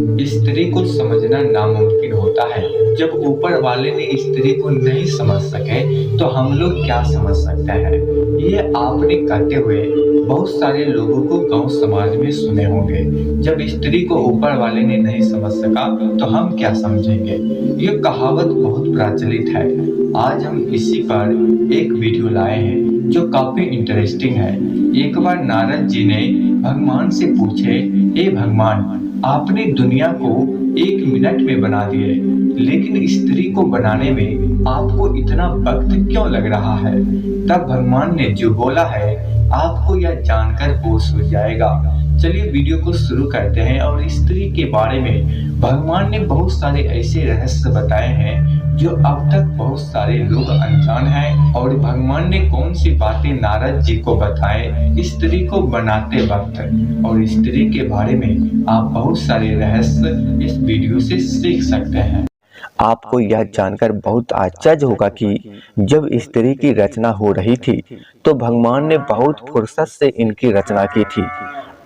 स्त्री को समझना नामुमकिन होता है। जब ऊपर वाले ने स्त्री को नहीं समझ सके तो हम लोग क्या समझ सकते हैं। ये आपने कहते हुए बहुत सारे लोगों को गांव समाज में सुने होंगे। जब स्त्री को ऊपर वाले ने नहीं समझ सका तो हम क्या समझेंगे। ये कहावत बहुत प्रचलित है। आज हम इसी पर एक वीडियो लाए हैं जो काफी इंटरेस्टिंग है। एक बार नारद जी ने भगवान से पूछे, हे भगवान, आपने दुनिया को 1 मिनट में बना दिए, लेकिन स्त्री को बनाने में आपको इतना वक्त क्यों लग रहा है। तब भगवान ने जो बोला है आपको यह जानकर होश हो जाएगा। चलिए वीडियो को शुरू करते हैं। और स्त्री के बारे में भगवान ने बहुत सारे ऐसे रहस्य बताए हैं जो अब तक बहुत सारे लोग अनजान हैं। और भगवान ने कौन सी बातें नारद जी को बताए स्त्री को बनाते वक्त, और स्त्री के बारे में आप बहुत सारे रहस्य इस वीडियो से सीख सकते हैं। आपको यह जानकर बहुत आश्चर्य होगा कि जब स्त्री की रचना हो रही थी तो भगवान ने बहुत फुर्सत से इनकी रचना की थी।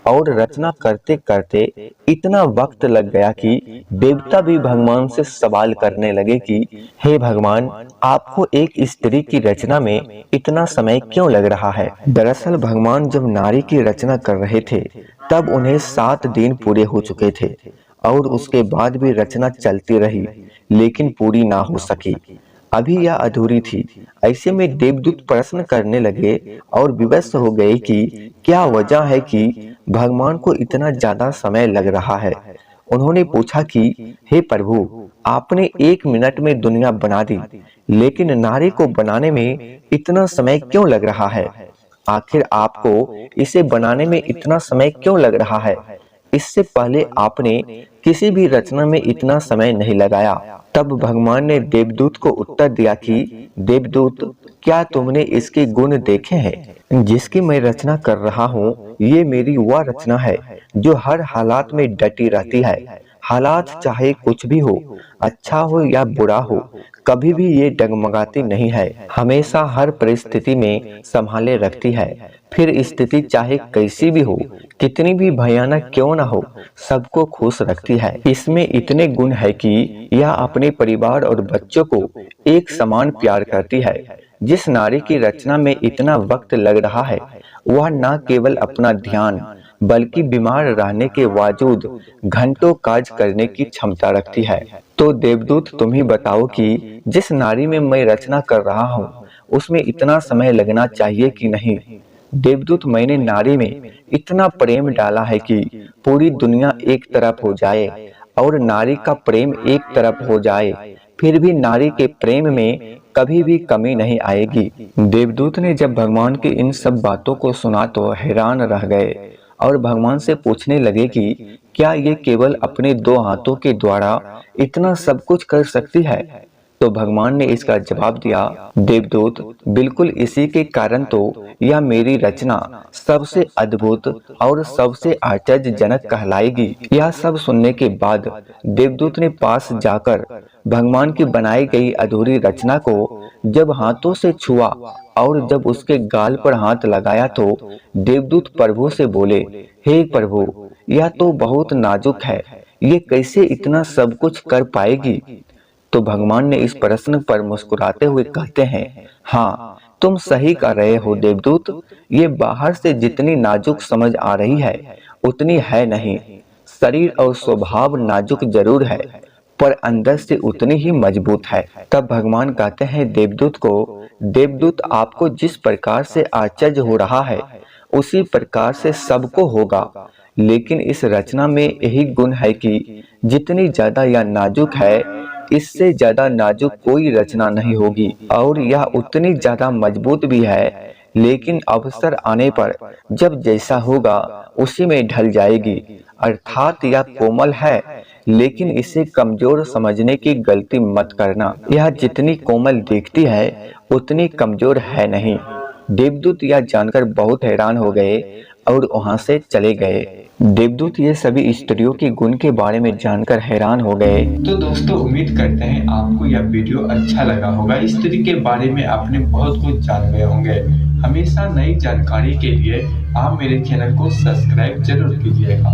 और रचना करते करते इतना वक्त लग गया कि देवता भी भगवान से सवाल करने लगे कि हे भगवान, आपको एक स्त्री की रचना में इतना समय क्यों लग रहा है। दरअसल भगवान जब नारी की रचना कर रहे थे तब उन्हें 7 दिन पूरे हो चुके थे और उसके बाद भी रचना चलती रही, लेकिन पूरी ना हो सकी। अभी यह अधूरी थी। ऐसे में देवदूत प्रश्न करने लगे और विवश हो गए कि क्या वजह है कि भगवान को इतना ज्यादा समय लग रहा है। उन्होंने पूछा कि हे प्रभु, आपने 1 मिनट में दुनिया बना दी, लेकिन नारी को बनाने में इतना समय क्यों लग रहा है। आखिर आपको इसे बनाने में इतना समय क्यों लग रहा है। इससे पहले आपने किसी भी रचना में इतना समय नहीं लगाया। तब भगवान ने देवदूत को उत्तर दिया कि देवदूत, क्या तुमने इसके गुण देखे हैं जिसकी मैं रचना कर रहा हूँ। ये मेरी वह रचना है जो हर हालात में डटी रहती है। हालात चाहे कुछ भी हो, अच्छा हो या बुरा हो, कभी भी ये डगमगाती नहीं है। हमेशा हर परिस्थिति में संभाले रखती है। फिर स्थिति चाहे कैसी भी हो, कितनी भी भयानक क्यों ना हो, सबको खुश रखती है। इसमें इतने गुण है कि यह अपने परिवार और बच्चों को एक समान प्यार करती है। जिस नारी की रचना में इतना वक्त लग रहा है वह न केवल अपना ध्यान बल्कि बीमार रहने के बावजूद घंटों कार्य करने की क्षमता रखती है। तो देवदूत, तुम ही बताओ कि जिस नारी में मैं रचना कर रहा हूँ उसमें इतना समय लगना चाहिए कि नहीं। देवदूत, मैंने नारी में इतना प्रेम डाला है कि पूरी दुनिया एक तरफ हो जाए और नारी का प्रेम एक तरफ हो जाए, फिर भी नारी के प्रेम में कभी भी कमी नहीं आएगी। देवदूत ने जब भगवान की इन सब बातों को सुना तो हैरान रह गए और भगवान से पूछने लगे कि क्या ये केवल अपने 2 हाथों के द्वारा इतना सब कुछ कर सकती है। तो भगवान ने इसका जवाब दिया, देवदूत, बिल्कुल इसी के कारण तो यह मेरी रचना सबसे अद्भुत और सबसे आश्चर्यजनक कहलाएगी। यह सब सुनने के बाद देवदूत ने पास जाकर भगवान की बनाई गई अधूरी रचना को जब हाथों से छुआ और जब उसके गाल पर हाथ लगाया तो देवदूत प्रभु से बोले, हे प्रभु, यह तो बहुत नाजुक है, ये कैसे इतना सब कुछ कर पाएगी। तो भगवान ने इस प्रश्न पर मुस्कुराते हुए कहते हैं, हाँ, तुम सही कह रहे हो देवदूत, ये बाहर से जितनी नाजुक समझ आ रही है उतनी है नहीं। शरीर और स्वभाव नाजुक जरूर है पर अंदर से उतनी ही मजबूत है। तब भगवान कहते हैं देवदूत को, देवदूत, आपको जिस प्रकार से आश्चर्य हो रहा है उसी प्रकार से सबको होगा, लेकिन इस रचना में यही गुण है कि जितनी ज्यादा यह नाजुक है इससे ज्यादा नाजुक कोई रचना नहीं होगी, और यह उतनी ज्यादा मजबूत भी है, लेकिन अवसर आने पर जब जैसा होगा उसी में ढल जाएगी। अर्थात यह कोमल है, लेकिन इसे कमजोर समझने की गलती मत करना। यह जितनी कोमल दिखती है उतनी कमजोर है नहीं। देवदूत यह जानकर बहुत हैरान हो गए और वहां से चले गए। देवदूत ये सभी स्त्रियों के गुण के बारे में जानकर हैरान हो गए। तो दोस्तों, उम्मीद करते हैं आपको यह वीडियो अच्छा लगा होगा। स्त्री के बारे में आपने बहुत कुछ जान गए होंगे। हमेशा नई जानकारी के लिए आप मेरे चैनल को सब्सक्राइब जरूर कीजिएगा।